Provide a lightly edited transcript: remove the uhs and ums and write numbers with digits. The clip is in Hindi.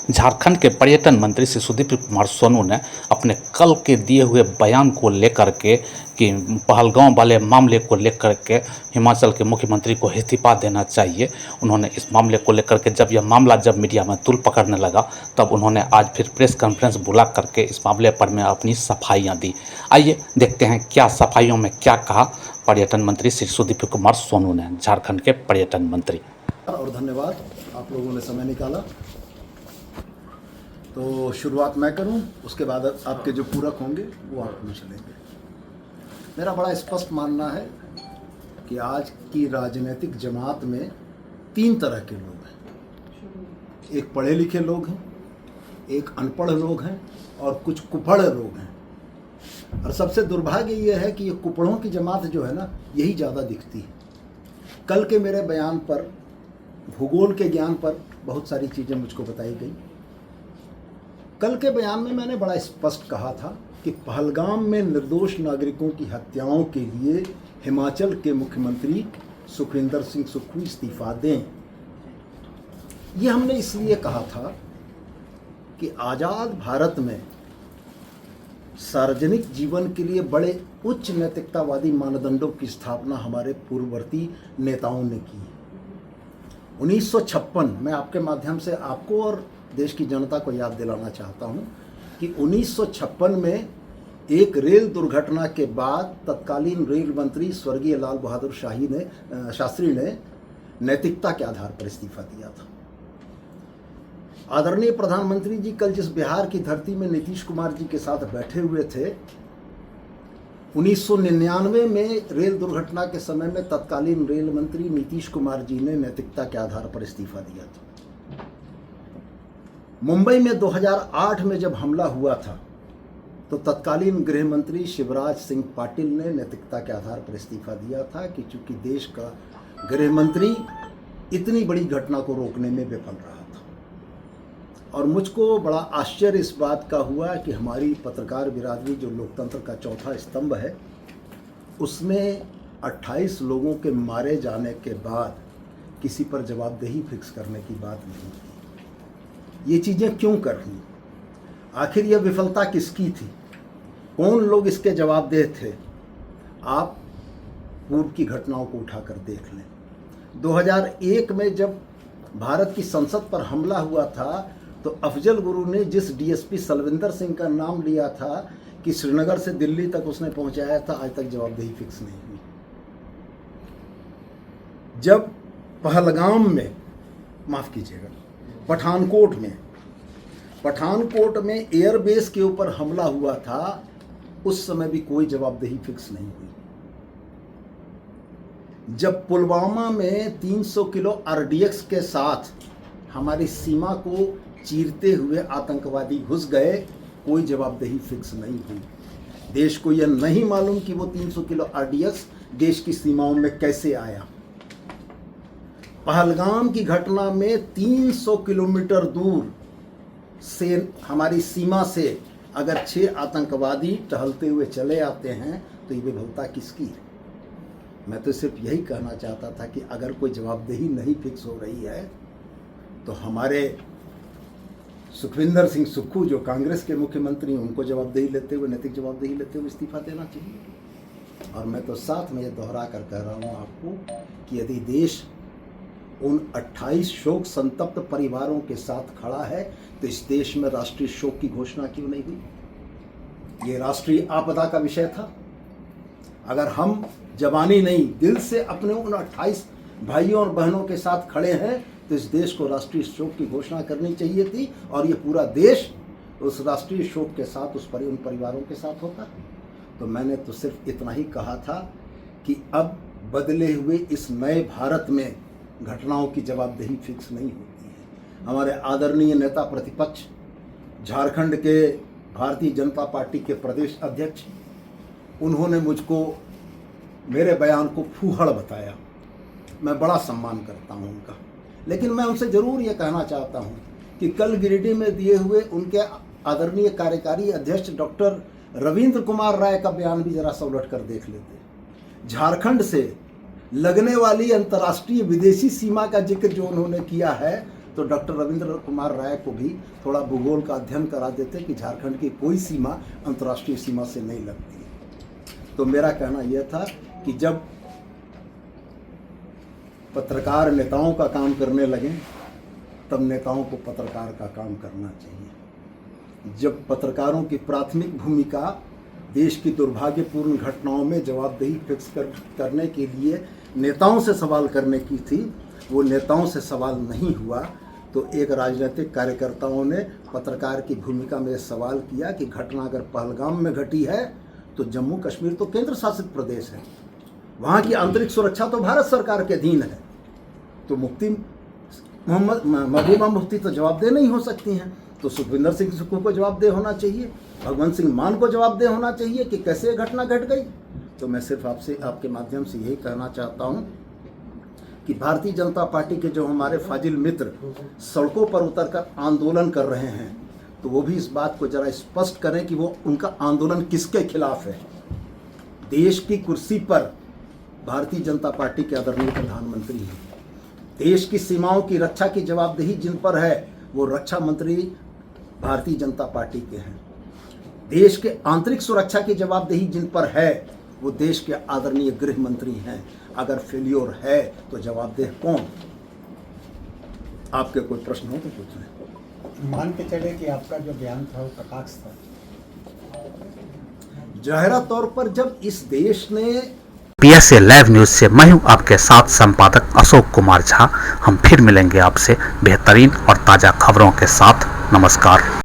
झारखंड के पर्यटन मंत्री श्री सुदीप कुमार सोनू ने अपने कल के दिए हुए बयान को लेकर के कि पहलगांव वाले मामले को लेकर के हिमाचल के मुख्यमंत्री को इस्तीफा देना चाहिए। उन्होंने इस मामले को लेकर के जब मीडिया में तूल पकड़ने लगा तब उन्होंने आज फिर प्रेस कॉन्फ्रेंस बुला करके इस मामले पर में अपनी सफाइयां दी। आइए देखते हैं क्या सफाइयों में क्या कहा पर्यटन मंत्री श्री सुदीप कुमार सोनू ने, झारखंड के पर्यटन मंत्री। और धन्यवाद आप लोगों ने समय निकाला। तो शुरुआत मैं करूं, उसके बाद आपके जो पूरक होंगे वो आप पूछ लेंगे। मेरा बड़ा स्पष्ट मानना है कि आज की राजनीतिक जमात में तीन तरह के लोग हैं। एक पढ़े लिखे लोग हैं, एक अनपढ़ लोग हैं और कुछ कुपढ़ लोग हैं। और सबसे दुर्भाग्य ये है कि ये कुपढ़ों की जमात जो है ना, यही ज़्यादा दिखती है। कल के मेरे बयान पर, भूगोल के ज्ञान पर बहुत सारी चीज़ें मुझको बताई गई। कल के बयान में मैंने बड़ा स्पष्ट कहा था कि पहलगाम में निर्दोष नागरिकों की हत्याओं के लिए हिमाचल के मुख्यमंत्री सुखविंदर सिंह सुक्खू इस्तीफा दें। ये हमने इसलिए कहा था कि आज़ाद भारत में सार्वजनिक जीवन के लिए बड़े उच्च नैतिकतावादी मानदंडों की स्थापना हमारे पूर्ववर्ती नेताओं ने की। 1956, मैं आपके माध्यम से आपको और देश की जनता को याद दिलाना चाहता हूं कि 1956 में एक रेल दुर्घटना के बाद तत्कालीन रेल मंत्री स्वर्गीय लाल बहादुर शास्त्री ने नैतिकता के आधार पर इस्तीफा दिया था। आदरणीय प्रधानमंत्री जी कल जिस बिहार की धरती में नीतीश कुमार जी के साथ बैठे हुए थे, 1999 में रेल दुर्घटना के समय में तत्कालीन रेल मंत्री नीतीश कुमार जी ने नैतिकता के आधार पर इस्तीफा दिया था। मुंबई में 2008 में जब हमला हुआ था तो तत्कालीन गृह मंत्री शिवराज सिंह पाटिल ने नैतिकता के आधार पर इस्तीफा दिया था कि चूंकि देश का गृह मंत्री इतनी बड़ी घटना को रोकने में विफल रहा था। और मुझको बड़ा आश्चर्य इस बात का हुआ कि हमारी पत्रकार बिरादरी, जो लोकतंत्र का चौथा स्तंभ है, उसमें 28 लोगों के मारे जाने के बाद किसी पर जवाबदेही फिक्स करने की बात नहीं की। ये चीज़ें क्यों कर रही? आखिर यह विफलता किसकी थी? कौन लोग इसके जवाबदेह थे? आप पूर्व की घटनाओं को उठाकर देख लें। 2001 में जब भारत की संसद पर हमला हुआ था तो अफजल गुरु ने जिस डीएसपी सलविंदर सिंह का नाम लिया था कि श्रीनगर से दिल्ली तक उसने पहुंचाया था, आज तक जवाबदेही फिक्स नहीं हुई। जब पहलगाम में, माफ़ कीजिएगा, पठानकोट में एयरबेस के ऊपर हमला हुआ था, उस समय भी कोई जवाबदेही फिक्स नहीं हुई। जब पुलवामा में 300 किलो आरडीएक्स के साथ हमारी सीमा को चीरते हुए आतंकवादी घुस गए, कोई जवाबदेही फिक्स नहीं हुई। देश को यह नहीं मालूम कि वो 300 किलो आरडीएक्स देश की सीमाओं में कैसे आया। पहलगाम की घटना में 300 किलोमीटर दूर से हमारी सीमा से अगर 6 आतंकवादी टहलते हुए चले आते हैं तो ये विफलता किसकी है? मैं तो सिर्फ यही कहना चाहता था कि अगर कोई जवाबदेही नहीं फिक्स हो रही है तो हमारे सुखविंदर सिंह सुक्खू, जो कांग्रेस के मुख्यमंत्री, उनको जवाबदेही लेते हुए, नैतिक जवाबदेही लेते हुए इस्तीफा देना चाहिए। और मैं तो साथ में ये दोहरा कर कह रहा हूँ आपको कि यदि देश उन 28 शोक संतप्त परिवारों के साथ खड़ा है तो इस देश में राष्ट्रीय शोक की घोषणा क्यों नहीं हुई? ये राष्ट्रीय आपदा का विषय था। अगर हम जबानी नहीं, दिल से अपने उन 28 भाइयों और बहनों के साथ खड़े हैं तो इस देश को राष्ट्रीय शोक की घोषणा करनी चाहिए थी और ये पूरा देश उस राष्ट्रीय शोक के साथ उन परिवारों के साथ होता। तो मैंने तो सिर्फ इतना ही कहा था कि अब बदले हुए इस नए भारत में घटनाओं की जवाबदेही फिक्स नहीं होती है। हमारे आदरणीय नेता प्रतिपक्ष, झारखंड के भारतीय जनता पार्टी के प्रदेश अध्यक्ष, उन्होंने मुझको मेरे बयान को फूहड़ बताया। मैं बड़ा सम्मान करता हूं उनका, लेकिन मैं उनसे ज़रूर ये कहना चाहता हूं कि कल गिरिडीह में दिए हुए उनके आदरणीय कार्यकारी अध्यक्ष डॉक्टर रविंद्र कुमार राय का बयान भी ज़रा सा उलट कर देख लेते। झारखंड से लगने वाली अंतर्राष्ट्रीय विदेशी सीमा का जिक्र जो उन्होंने किया है तो डॉक्टर रविंद्र कुमार राय को भी थोड़ा भूगोल का अध्ययन करा देते कि झारखंड की कोई सीमा अंतर्राष्ट्रीय सीमा से नहीं लगती है। तो मेरा कहना यह था कि जब पत्रकार नेताओं का काम करने लगे तब नेताओं को पत्रकार का काम करना चाहिए। जब पत्रकारों की प्राथमिक भूमिका देश की दुर्भाग्यपूर्ण घटनाओं में जवाबदेही फिक्स करने के लिए नेताओं से सवाल करने की थी, वो नेताओं से सवाल नहीं हुआ, तो एक राजनीतिक कार्यकर्ताओं ने पत्रकार की भूमिका में सवाल किया कि घटना अगर पहलगाम में घटी है तो जम्मू कश्मीर तो केंद्र शासित प्रदेश है, वहाँ की आंतरिक सुरक्षा तो भारत सरकार के अधीन है, तो महबूबा मुफ्ती तो जवाबदेह नहीं हो सकती हैं। तो सुखविंदर सिंह सुक्खू को जवाबदेह होना चाहिए, भगवंत सिंह मान को जवाबदेह होना चाहिए कि कैसे घटना घट गई। तो मैं सिर्फ आपके माध्यम से यही कहना चाहता हूँ कि भारतीय जनता पार्टी के जो हमारे फाजिल मित्र सड़कों पर उतरकर आंदोलन कर रहे हैं, तो वो भी इस बात को जरा स्पष्ट करें कि वो उनका आंदोलन किसके खिलाफ है। देश की कुर्सी पर भारतीय जनता पार्टी के आदरणीय प्रधानमंत्री हैं, देश की सीमाओं की रक्षा की जवाबदेही जिन पर है वो रक्षा मंत्री भारतीय जनता पार्टी के हैं, देश के आंतरिक सुरक्षा की जवाबदेही जिन पर है वो देश के आदरणीय गृह मंत्री हैं। अगर फेल्योर है तो जवाबदेह कौन? आपके कोई प्रश्न हो तो पूछें। मान के चले कि आपका जो बयान था वो प्रकाश था। जाहिरा तौर पर जब इस देश ने PSA लाइव न्यूज से मैं हूं आपके साथ संपादक अशोक कुमार झा। हम फिर मिलेंगे आपसे बेहतरीन और ताज़ा खबरों के साथ। नमस्कार।